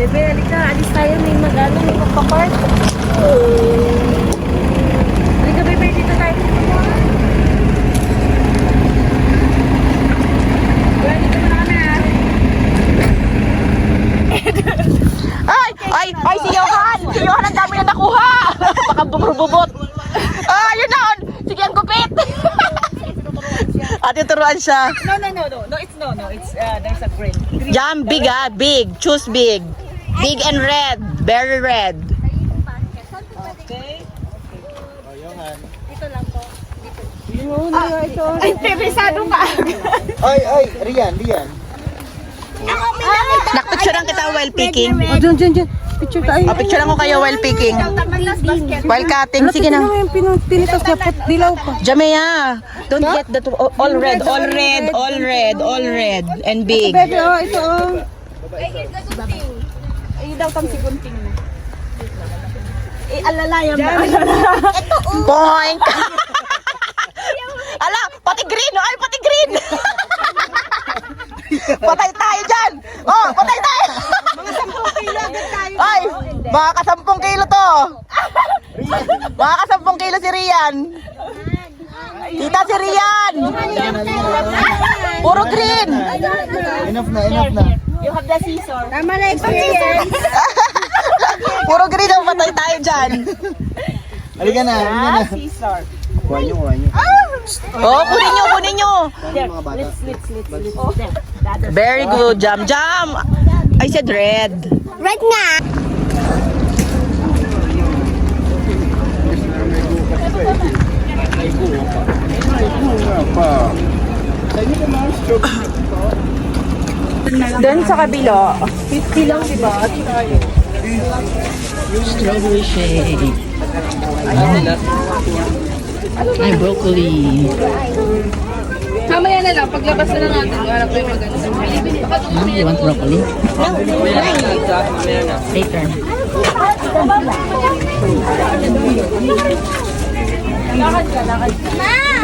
Bebe, halika. Alis tayo. May mag-ano. May magpapark. Halika, Bebe. Dito tayo. Well, dito muna kami, ha? Ay, si Johan! Si Johan, ang dami na nakuha! Baka bumubot. Yun na! Sige, ang gupit! At tuturuan siya. No, it's, there's a green. Jam, big big. Choose big. Big and red. Very red. Okay. Ito lang po. Ay, pebisado ka. Ay, Rian. Nakpicturean kita while picking. Diyan. Picture tayo. Picturean ko kayo while picking. While cutting. Sige na. Yung pinitas niya po, dilaw pa. Jamea, don't get that all red. And big. Bebe, ito Ay, daw tam si Gunting na. Alalayan ba? Boink! Ala, pati green! Ay, pati green! Patay tayo dyan! Oh, patay tayo! Mga 10 kilo agad tayo. Ay, baka 10 kilo to! Baka 10 kilo si Rian! Tita si Rian! Puro green! Enough na. You have the scissor. Tama na experience. Puro green ang patay tayo dyan! Halika na. Scissor. Kuha nyo. Oh, kunin nyo! There, Mga bata. let's. Oh, there. The other. Very good, Jam. I said red. Right nga. Doon sa kabila, 50 lang, di ba? Strawberry shake. Ay, broccoli. Mamaya na lang, paglabas na lang natin, wala pa yung maganda. You want broccoli? Later.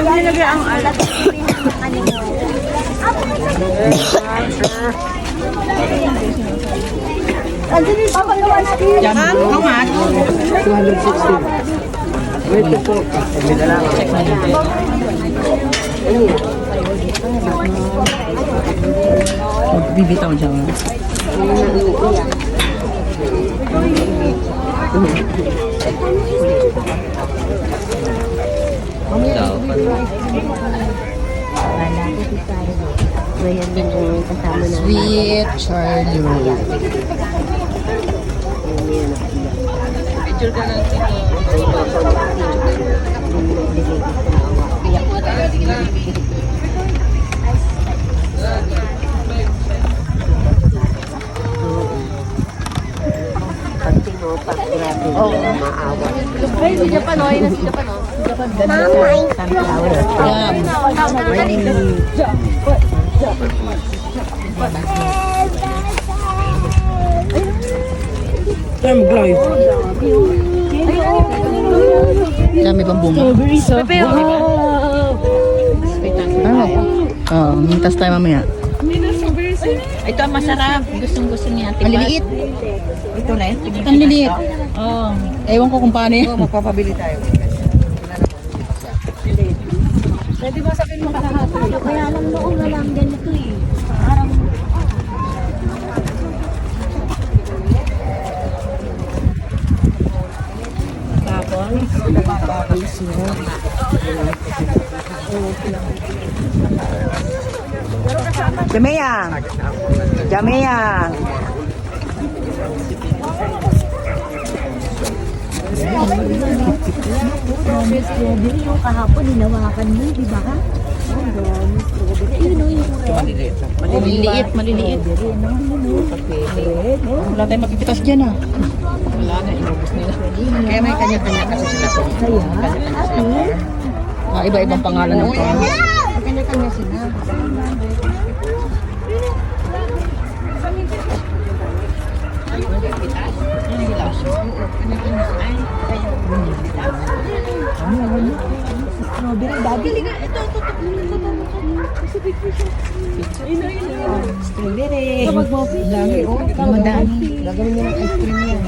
Nilagay ang alat. Jam, how much? 260. Wait po. Check na dito. Magbibitaw dyan. Sweet Charlie. Picture ka lang. Ay, si Japan, oh. Ayun na si Japan, oh. Sunflower. Dami pang bunga. Pepe, oh. Mintas tayo mamaya. Ito ang masarap. Gustong-gusto niya. Maliliit. Ito na. Ang liliit. Oh. Ewan ko kung paano yun. Magpapabili tayo. Pwede ba sabihin mo kalahati? Kaya lang noong na lang ganito eh. Jamea. Strawberry yung kahapon, hinawakan mo, di ba ka? Maliliit. Wala tayong mapipitas dyan ah. Wala na. Inubos nila. Kaya may kanya-kanya kasi sila. Iba-ibang pangalan ng pang. Kanya-kanya sila. Strawberry, daddy. Ito. Strawberry. Dami, oh. Madami. Gagawin niyo ng ice cream yan.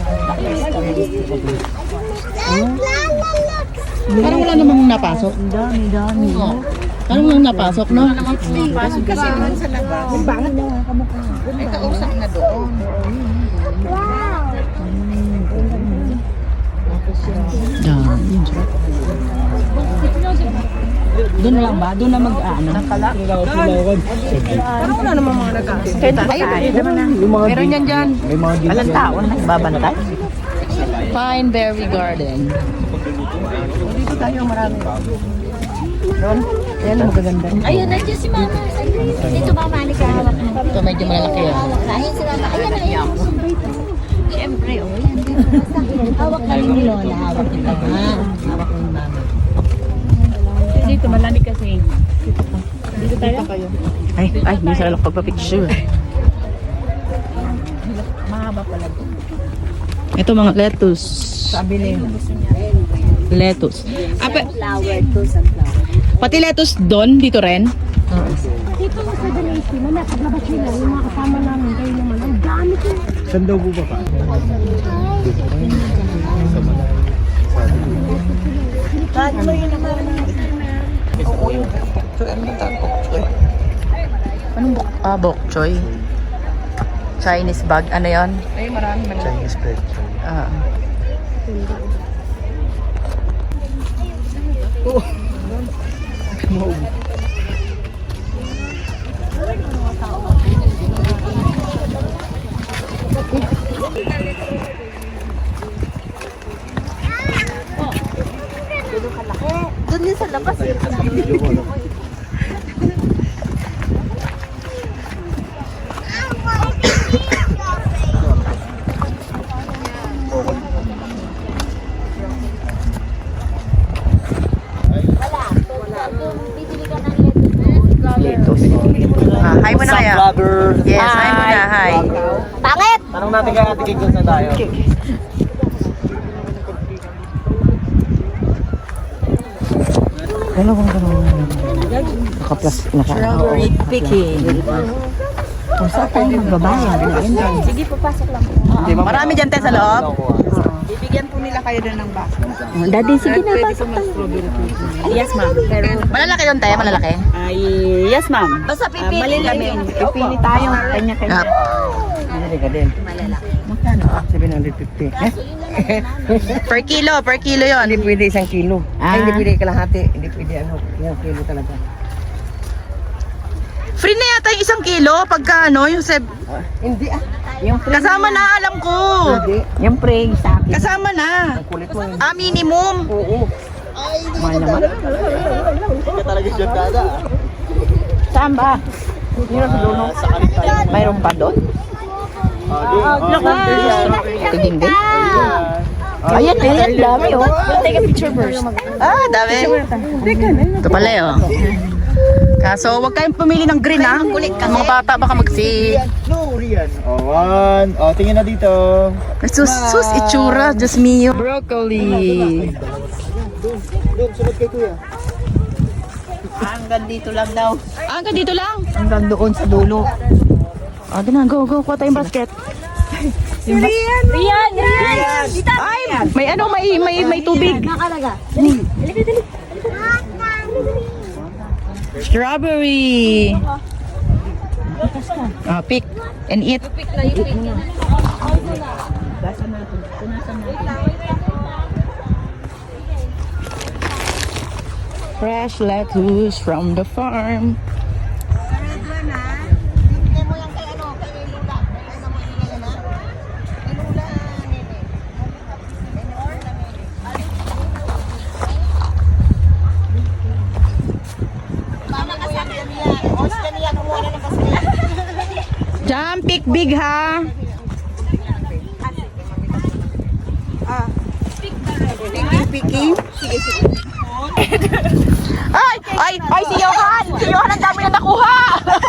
Parang wala namang napasok. Ang dami. Parang walang napasok, no? Pasok kasi naman sa labas. Bakit na nga kamukha? May kausap na doon. Dami. Doon na lang ba? Doon na mag-ano? Parang wala namang mga nag-aasal. Meron yan dyan. May mga gilid Walang yan. tao na babantay. Fine Berry Garden. Dito tayo marami. Yan ang magaganda. Ayun, nandiyan si Mama. Dito ba, Mali, kahawak mo? Ito medyo malalaki yan. Ayun si Mama. Ayan. Siyempre, oh. Yan. Hawak ka rin ni Lola. Hawak kita. Hawak mo ni Mama. Dito, malamig kasi. Dito tayo? Ay, may sarap pagpa-picture. Mahaba pala. Ito mga lettuce. Sabi niya. Lettuce. Sunflower to sunflower. Pati lettuce doon, dito rin. Dito sa Damascus, napaglabas nila yung mga kasama namin kayo naman. Ang dami ko. Saan daw po ba pa? Kahit mo yun naman. Oo, yung bok choy. Ano ba tawag bok choy? Anong bok choy? Chinese bag, ano yon? Ay, marami man. Chinese bread. Ah. Doon din sa labas. Lettuce. Hi muna kaya. Vlogger. Yes, hi muna, hi. Bakit? Tanong natin kay Ate Kik kung saan tayo. Strawberry picking. Kung saan tayo magbabayad? Sige po, pasok lang po. Marami dyan tayo sa loob. Bibigyan po nila kayo doon ng baso. Daddy, sige na, pasok tayo. Yes, ma'am. Pero, Malalaki yun tayo, malalaki. yes, ma'am. Basta Mali kami. Pipili tayo. Kanya-kanya. Hindi ka din. Magkano? 750. Per kilo yun. Hindi pwede 1 kilo. Ay, hindi pwede kalahati. Hindi pwede ano. 1 kilo talaga. Free na yata yung 1 kilo pagka ano, yung Hindi ah. Yung pre. kasama na, alam ko. Hindi. Yung pre sa akin. Kasama na. Kulit mo yun. Minimum. Oo. Mahal naman. Ka talaga dyan kada. Saan ba? Yun sa dulo. Mayroon pa doon? Tiging din. Ayan, dami oh. Take a picture first. Dami. Ito pala oh. Kaso, huwag kayong pumili ng green ha. Mga bata baka magsi... No, Rian. One. Tingin na dito. Sus, itsura. Diyos mio. Broccoli. Doon, sunod kay Kuya. Hanggang dito lang daw. Hanggang dito lang. Hanggang doon sa dulo. Doon na, go. Kuha tayong basket. Rian! Ay, may ano, may tubig. Nakalaga. Strawberry. Pick and eat. Fresh lettuce from the farm. Jam, pick big ha. Picking. Ay, si Johan! Si Johan, ang dami na nakuha!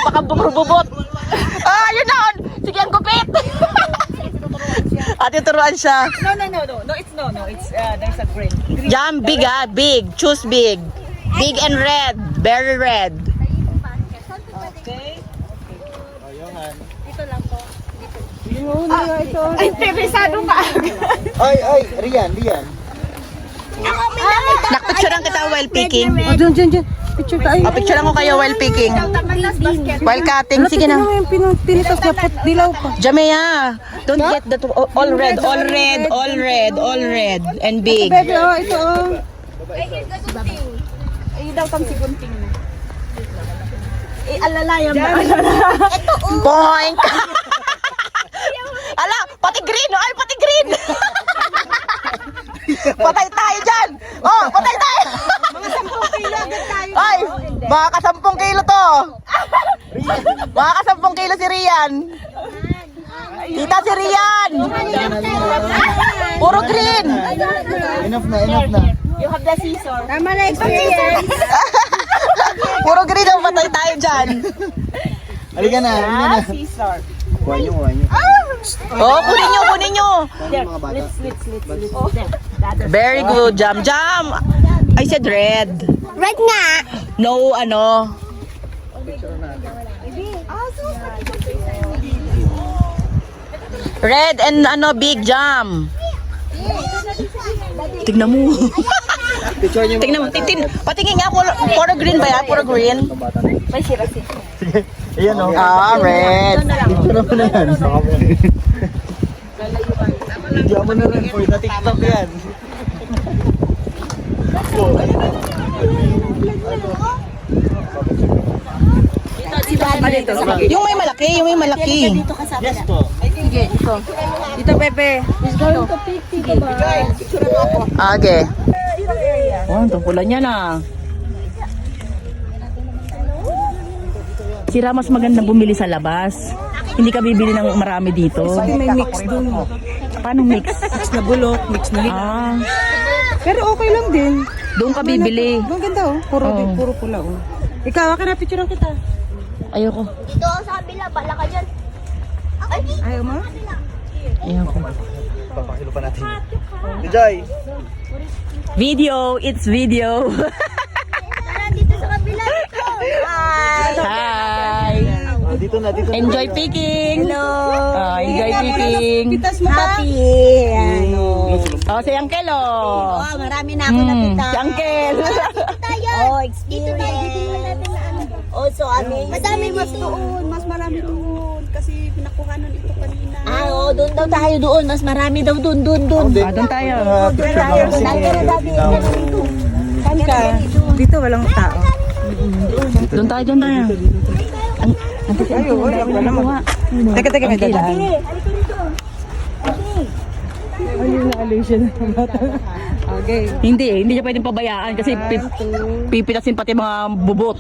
Baka bumubot. Yun na! Sige, ang gupit! Ate, turuan siya. No, it's there's a green. Jam, big ha, big. Choose big. Big and red. Very red. Ay, interesado ka. Ay, Rian. Nakpicturean kita while picking. Oh, dyan. Picture tayo. Picturean ko kayo while picking. While cutting. Sige na. Ano yung pinitas na put dilaw pa? Jamea, don't get that all red, and big. Bebe, oh, ito oh. Ay, daw tang sigunting na. Alalayan ba? Boink! Ala, pati green! Ay, pati green! Patay tayo dyan! Oh, patay tayo! Mga 10 kilo agad tayo. Ay, mga ka 10 kilo to! Mga ka 10 kilo si Rian! Tita si Rian! Puro green! Enough na. You have the scissor. Tama na experience. Puro green ang patay tayo dyan! Halika na. Scissor. Kuha nyo. Oh, kunin nyo! Mga bata. Very good, Jam. I said red. Red nga. No, ano. Red and big Jam. Tignan mo. Picture nyo. Tignan mo. Patingin nga, puro green ba yan? Puro green? May sirasi. Ayan o. Red. Picture mo na yan. Video mo na rin. For the TikTok yan. Yung may malaki. Yes po. Dito, Pepe. Okay. Oh, ang pula niya na. Sira, mas maganda bumili sa labas. Hindi ka bibili ng marami dito. May mix dun. Paano mix? Mix na bulok, mix na hika. Ah, Pero okay lang din. doon ka bibili. Ang ganda oh. Puro pula oh. Ikaw, akin na picture kita. Ayoko. Dito sa kabila, bala ka dyan. Ayaw mo? Ayoko. Papakilo pa natin. Enjoy. Video, it's video. Tara, dito sa kabila. Hi. Dito na. Enjoy picking. Hello. Enjoy picking. Pitas mo ba? Ano? Oh, si Uncle oh. Oh, marami na ako napita. Si Uncle. Tayo. Oh, experience. Oh, so amazing. Madami mas doon. Mas marami doon. Kasi pinakuhanan ito kanina. Ah, oo. Doon daw tayo doon. Mas marami daw doon. Doon tayo. Saan ka? Dito walang tao. Doon tayo. Ayaw, wala naman. Teka, may dadaan. Ayun na, alisin na bata. Okay. Hindi niya pwedeng pabayaan kasi pipitasin pati mga bubot.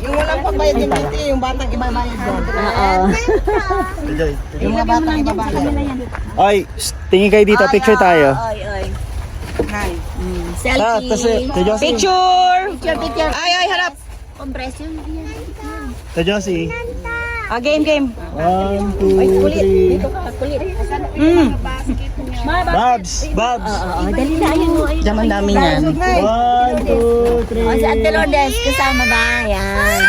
Yung walang pagbayad din dito, yung batang ibabayad doon. Enjoy. Yung mga batang ibabayad. Ay, tingin kayo dito. Picture tayo. Oy. Hi. Selfie. Picture! Picture. Ay, harap! Compression. Sa Josie. Game. 1, 2, 3. Babs. Oo, dali na. Ayun mo. Diyan dami niyan. 1, 2, 3. Oh, si Ate Lourdes, kasama ba? Yan.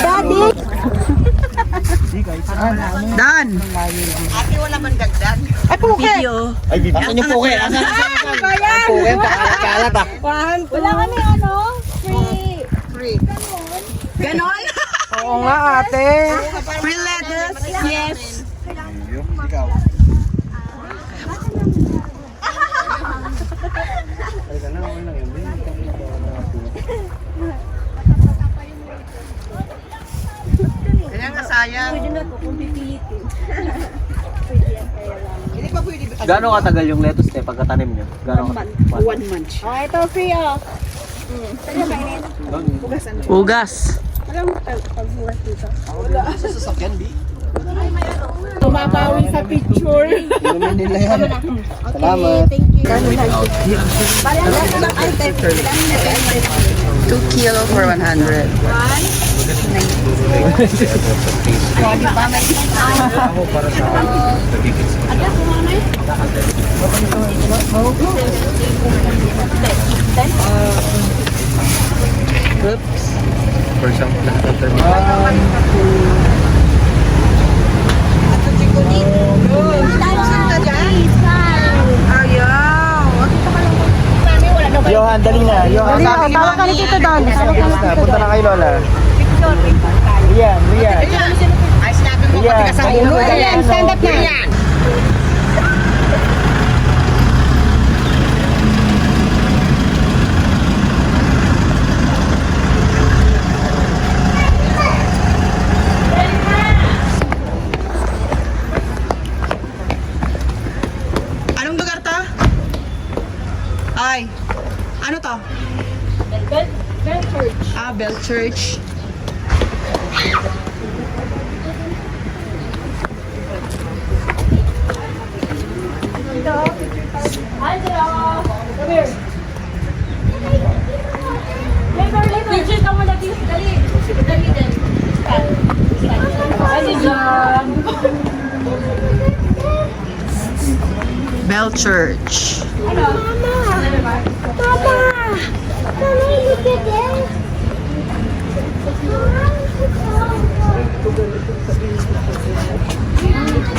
Daddy! Dan! Ay, puke! Video. Ay, bibig. Asan yung puke? Asan? Puke, pakalat ah. Wala kami ano? Free. Ganon? Oo nga, ate. Free lettuce? Yes. Ikaw. Kaya nga sayang. Gano'ng katagal yung lettuce te pagkatanim nyo? Gano'ng 1 month. Oh, ito free oh. Ugas. Tumabawi sa picture. Inumin nila yan. Salamat. Thank you. 2 kilo for 100. For some lahat ng term. 1, 2, Dali na, tawag ka ni Tito Don. Tawag ka ni Tito Punta Don. na kay Lola. Rian. Ay, sinabi mo pati ka sa ulo. Ayan, stand up na. Anong lugar to? Ay, ano to? Bell Church. Ah, Bell Church. Angelo! Come here. Picture ka muna dito. Dali. Dali din. Dali dyan. Bell Church.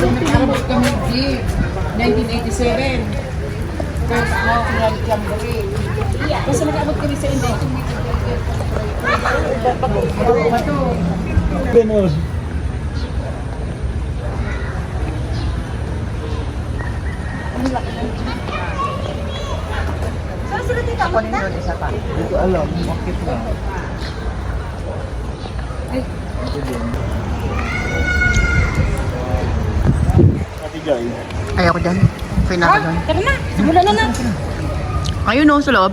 Nag-abot kami di 1987. First ako, kinalit lang kami. Kasi nag-abot kami sa Inday. Hindi ko alam. Bakit na? Ate Joy. Ayoko dyan. Pinaka dyan. Tara na, simulan na na. Ayun o, sa loob.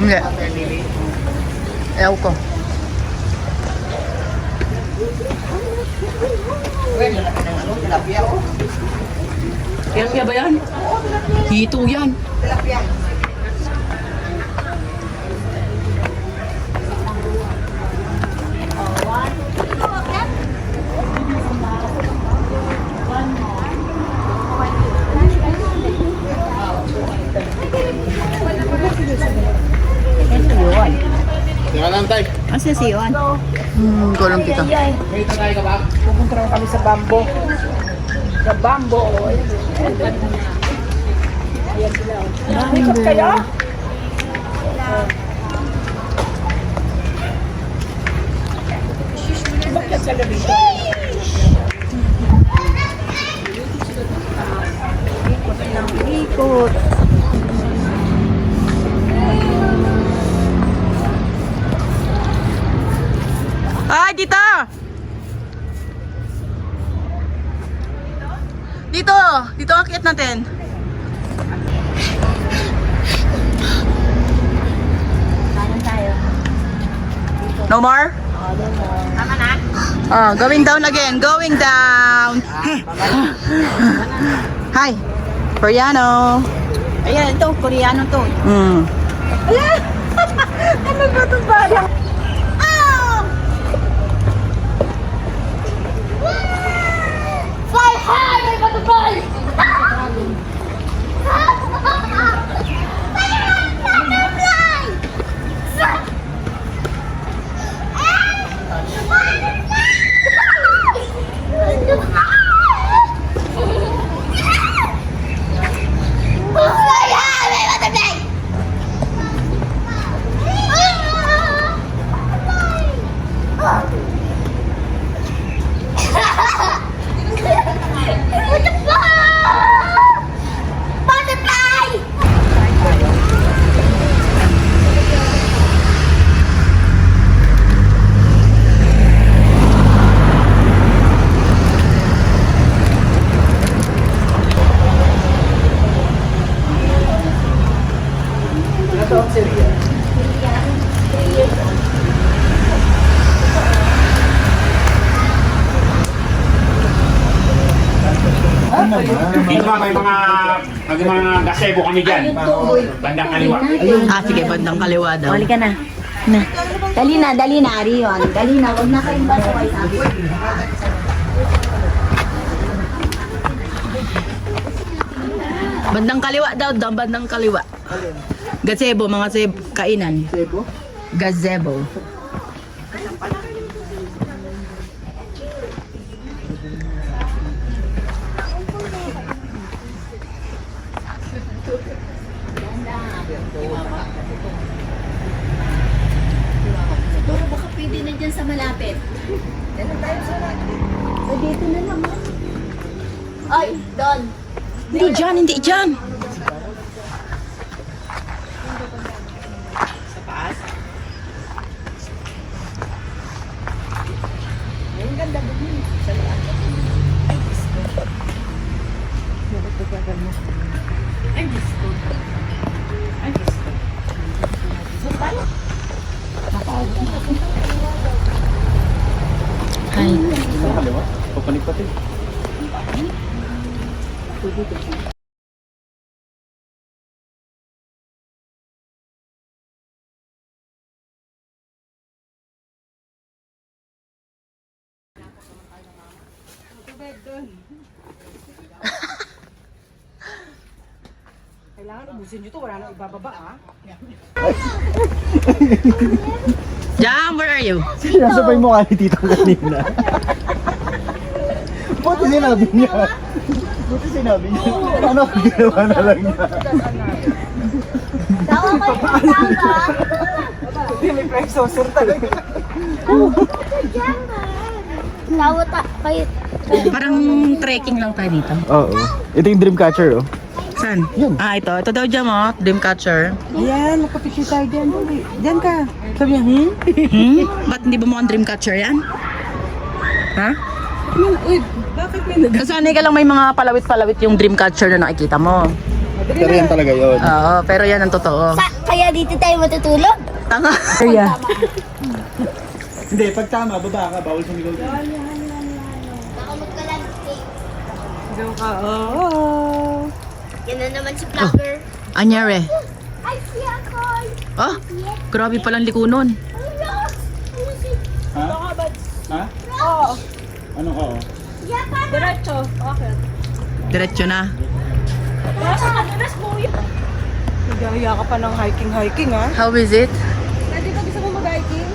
Hindi. Ayaw ko. Tilapia ba yan? Hito yan. Teka lang tayo. Asa si Juan? Gulong kita. Kita tayo ka ba? Pupunta naman kami sa Bambo. Sa Bambo. Ikot kayo? Bakit sa gabi? Ikot. Ay, dito! Dito! Dito ang akit natin. No more? Tama na? Oh, going down again. Going down. Hi. Koreano. Ayan, ito, Koreano to. Ano ba itong parang? Fly high, my butterfly! Dito ba, may mga gazebo kami dyan. Bandang kaliwa. Ah, sige, bandang kaliwa daw. Huli ka na. Dali na, Arion. Dali na, huwag na kayong basaway sa akin. Bandang kaliwa daw, bandang kaliwa. Gazebo, mga kainan. Sebo? Gazebo. Siguro baka pwede na dyan sa malapit. O dito na lang, oh. Ay, doon. Hindi dyan, hindi dyan. Hi. Kaliwa? Papalipat eh. Kailangan ubusin nyo to, wala nang ibababa ah. Jam, where are you? Sinasabay mo ka ni Tito kanina. Buti sinabi niya. Buti sinabi niya. Ano, ginawa na lang niya. Tawa kayo ng tawa. Hindi, may preso-sir talaga. Tawa kayo. Parang trekking lang tayo dito. Oo. Ito yung dream catcher, oh. Saan? Ah, ito. Ito daw dyan, oh. Dreamcatcher. Ayan, magpapicture tayo dyan. Dali. Dyan ka. Sabi niya, Ba't hindi ba mukhang dreamcatcher yan? Ha? Uy, bakit may nag... Sanay ka lang may mga palawit-palawit yung dreamcatcher na nakikita mo. Pero yan talaga yun. Oo, pero yan ang totoo. Kaya dito tayo matutulog? Tanga. Kaya. Hindi, pag tama, baba ka, bawal sumigaw dyan. Nakamot ka lang. Diyan ka, oo. Yan na naman si vlogger. Anyare. Ay, siya ko. Oh, grabe palang likunon. Ha? Ha? Oo. Ano ka, oh? Diretso. Okay. Diretso na. Nagaya ka pa ng hiking ah. How is it? Pwede ba gusto mo mag-hiking?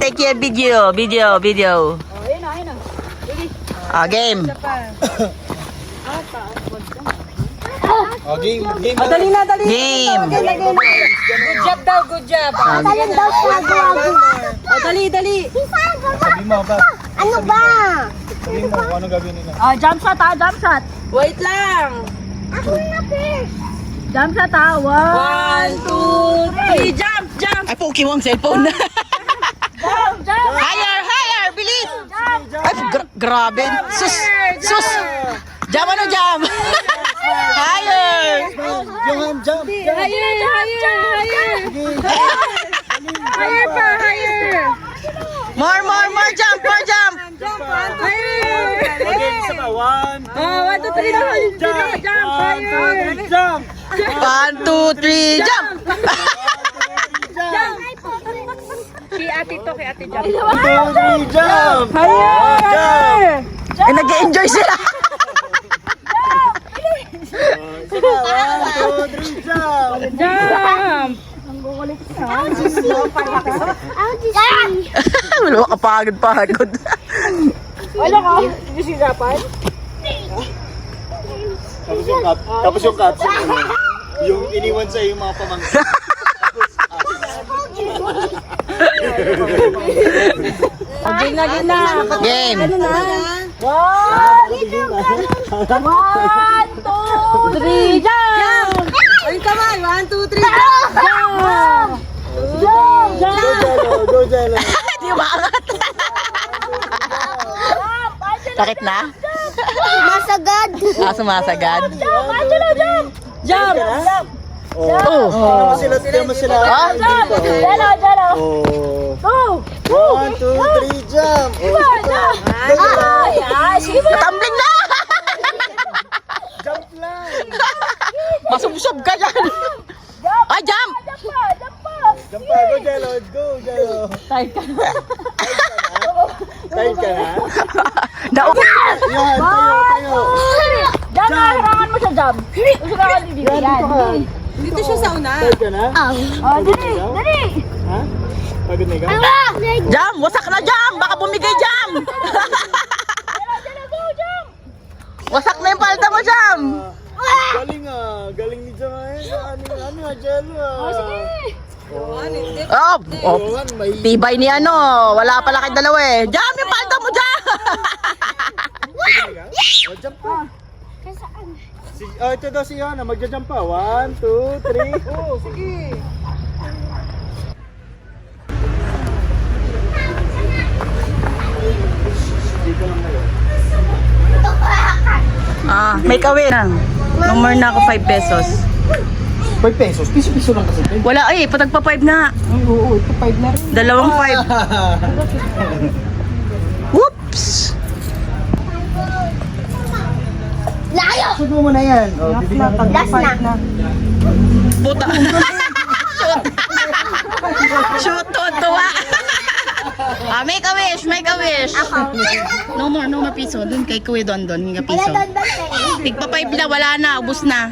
Take your video. Ah, game. Oh, game. Dali na, dali. Game. Good job daw, good job. Talang daw siya. Dali. Sabi mo, ba? Ano ba? Sabi mo, kung ano gagawin nila. Jump shot. Wait lang. Ako na fish. Jump shot 1, 2, 3, jump. Ay, poki mo ang cellphone. Higher, bilis. Ay, grabe. Sus. Jam. Higher. Yung jump! Higher. More jump. Okay, isa pa. 1, 1, 2, 3 na. Jump. Higher. jump! 1, 2, 3, jump. Kay ate jump. 2, 3, jump! Higher. Eh, nag-enjoy sila. Isa pa. 1, 2, 3, jump! Jump. Wala ka pagod. Wala ka? Hindi sinapan? Tapos yung caption, yung iniwan sa yung mga pamangkin. Game na. Game. 1, 2, 3, jump! Ayun kamay, 1, 2, 3, jump! Go, Jello! Di ba angat? Sakit na? Masagad. Sumasagad. Jump! Oh. Tignan mo sila. Ah? Jalo. Oh. 1, 2, 3, jump. Tumbling na! Jump lang. Masubsob ka dyan. Ay, jump! Jump pa. Go, Jello. Go, Jello. Tired ka na? Daog. Yan, tayo. Harangan mo sa jam. Harangan ni Bibi. Yan. Dito siya sa una. Tired ka na? Dali. Ha? Pagod na ikaw? Jam! Wasak na jam! Baka bumigay jam! Wasak na yung palda mo, jam! Galing ah. Galing ni Jamael. Ano nga, Jello ah. Oh, Johan, may... tibay ni ano. Wala pala kay dalawa eh. Jam! Yung palda mo, jam! Oh, jump pa. Ito daw si Yana. Magja-jump pa. 1, 2, 3. Oh, sige. May kawin. No more na ako 5 pesos. 5 pesos? Piso-piso lang kasi. Wala eh, patagpa 5 na. Oo, ito 5 na rin. Dalawang 5. Whoops! Shoot mo muna yan. Oh, bibigyan ka Last na. Puta. Shoot, tuwa. Make a wish, make a wish. No more piso. Doon kay Kuya Don, hinga piso. Tigpa 5 na, wala na, ubos na.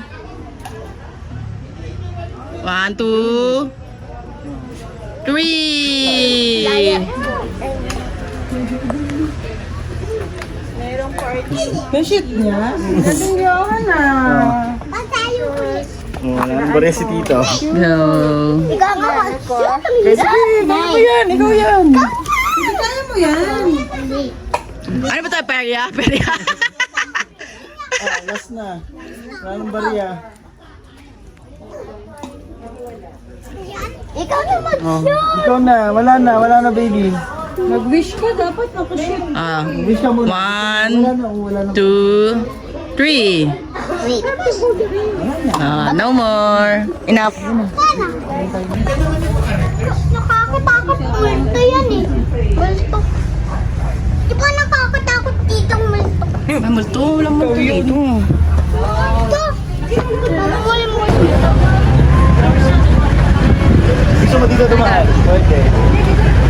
1, 2, 3. Bedsheet niya? Nadungyawan na. Oh, wala ba rin si Tito? No. Ikaw nga. Ikaw yan, ikaw yan. Hindi kaya mo yan. Ano ba tayo, perya? Perya. Last na. Wala nang bariya. Ikaw naman. Ikaw na. Wala na baby. Mag-wish ka, dapat nakashoot. Wish ka muna. 1, 2, 3. No more. Enough. Nakakatakot multo yan eh. Multo. Di ba nakakatakot ditong multo? May multo. Walang multo dito. Multo. Walang multo. Gusto mo dito dumaan? Okay.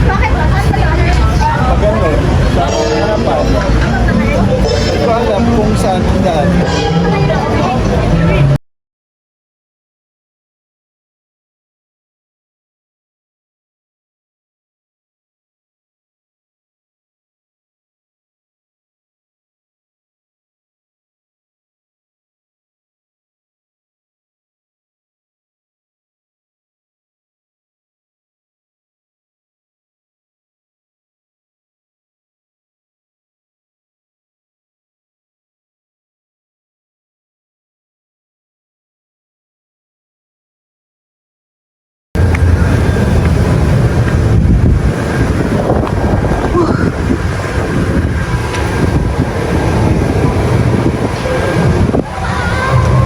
Bakit ba? Pag ano, sa harapan. Hindi ko alam kung saan ang daan.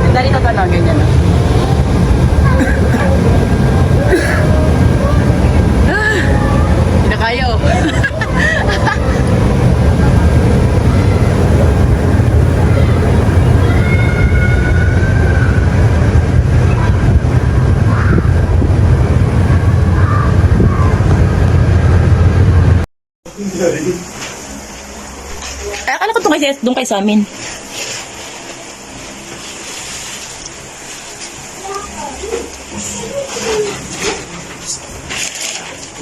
Dali ka na, ganyan na. Hindi na kaya oh. Ay, akala ko doon kay sa amin.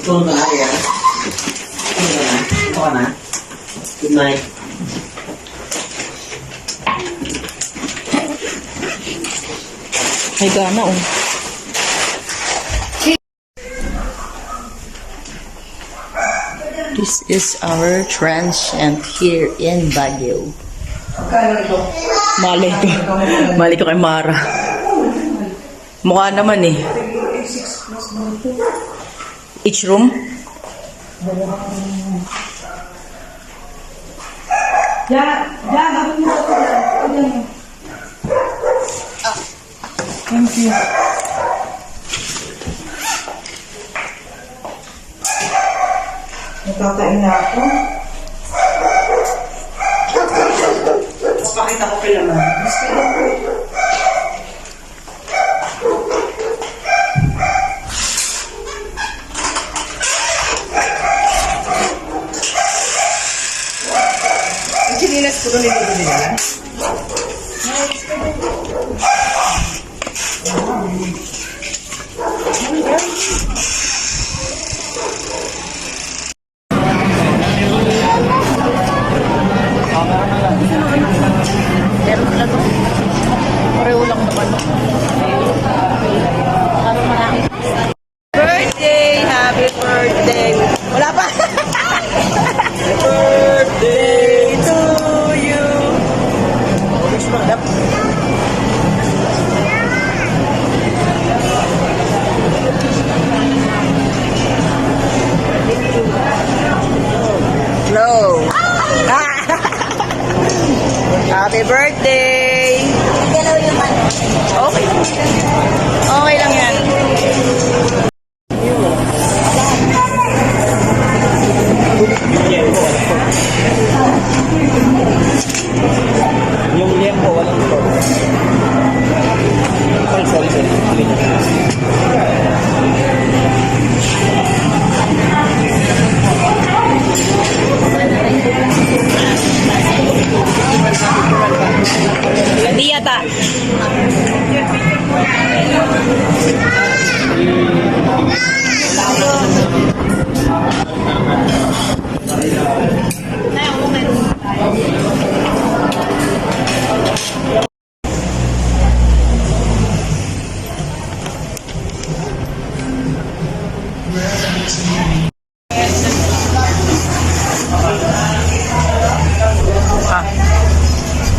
Tulog ka na, Ria. Tulog ka na. Good night. Ay, gana oh. This is our transient here in Baguio. Mali ko kay Mara. Mukha naman eh. Each room? Thank you. Natatayin na ako. Papakita ko kay Laman. Ang sinilas ko doon nila. Meron pala to. Pareho lang naman. Birthday! Happy birthday! Wala pa! Birthday to you! Hello! Happy birthday! Okay. Okay lang yan. Yung liempo, walang ito. Sorry. Hindi yata.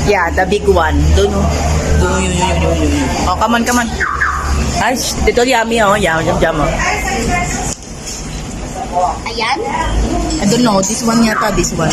Yeah, the big one. Doon, doon, yun. Oh, come on. Ay, dito yummy, oh. Yum, oh. Ayan. I don't know. This one yata. This one.